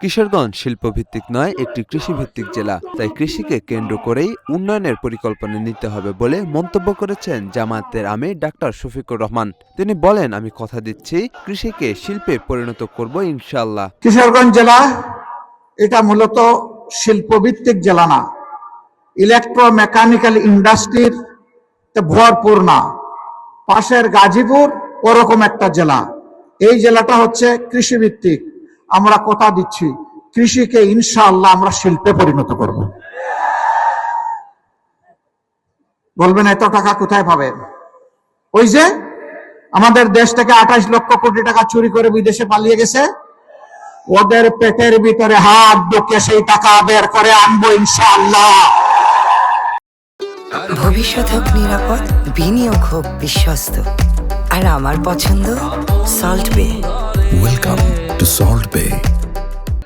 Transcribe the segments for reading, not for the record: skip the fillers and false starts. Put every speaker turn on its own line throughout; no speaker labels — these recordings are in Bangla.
কিশোরগঞ্জ শিল্পভিত্তিক নয়, একটি কৃষিভিত্তিক জেলা। তাই কৃষিকে কেন্দ্র করেই উন্নয়নের পরিকল্পনা নিতে হবে বলে মন্তব্য করেছেন জামায়াতের আমির ডাক্তার শফিকুর রহমান। তিনি বলেন, আমি কথা দিচ্ছি কৃষিকে শিল্পে পরিণত করব ইনশাআল্লাহ।
কিশোরগঞ্জ জেলা এটা মূলত শিল্পভিত্তিক জেলা না, ইলেকট্রোমেকানিক্যাল ইন্ডাস্ট্রির ভরপুর না। পাশের গাজীপুর ওরকম একটা জেলা। এই জেলাটা হচ্ছে কৃষিভিত্তিক। আমরা কথা দিচ্ছি কৃষিকে ইনশাআল্লাহ আমরা শিল্পে পরিণত করব। বলবেন এত টাকা কোথায় পাবেন? ওই যে আমাদের দেশ থেকে 28 লক্ষ কোটি টাকা চুরি করে বিদেশে পালিয়ে গেছে, ওদের পেটের ভিতরে হাত ঢুকে সেই টাকা বের করে আনবো ইনশাআল্লাহ।
ভবিষ্যৎ হোক নিরাপদ, বিনিয়োগ হোক বিশ্বস্ত, আর আমার পছন্দ সল্ট বে।
ওয়েলকাম টু সল্ট বে।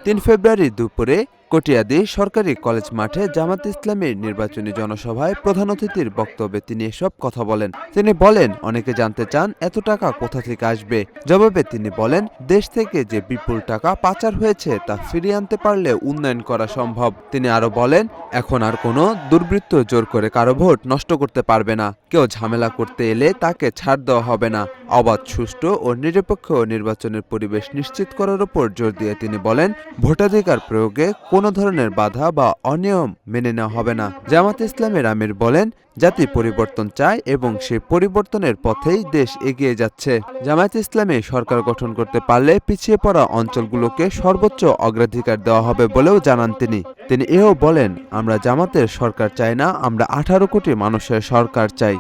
3 ফেব্রুয়ারি দুপুরে কটিয়াদি সরকারি কলেজ মাঠে জামাত ইসলামীর নির্বাচনী জনসভায় প্রধান অতিথির বক্তব্যে তিনি এসব কথা বলেন। তিনি বলেন, অনেকে জানতে চান এত টাকা কোথা থেকে আসবে। জবাবে তিনি বলেন, দেশ থেকে যে বিপুল টাকা পাচার হয়েছে তা ফিরিয়ে আনতে পারলে উন্নয়ন করা সম্ভব। তিনি আরো বলেন, এখন আর কোনো দুর্বৃত্ত জোর করে কারো ভোট নষ্ট করতে পারবে না। কেউ ঝামেলা করতে এলে তাকে ছাড় দেওয়া হবে না। অবাধ, সুষ্ঠু ও নিরপেক্ষ নির্বাচনের পরিবেশ নিশ্চিত করার উপর জোর দিয়ে তিনি বলেন, ভোটাধিকার প্রয়োগে কোনো ধরনের বাধা বা অনিয়ম মেনে নেওয়া হবে না। জামাত ইসলামের আমির বলেন, জাতি পরিবর্তন চায় এবং সেই পরিবর্তনের পথেই দেশ এগিয়ে যাচ্ছে। জামায়াত ইসলামী সরকার গঠন করতে পারলে পিছিয়ে পড়া অঞ্চলগুলোকে সর্বোচ্চ অগ্রাধিকার দেওয়া হবে বলেও জানান তিনি। তিনি এও বলেন, আমরা জামাতের সরকার চাই না, আমরা 18 কোটি মানুষের সরকার চাই।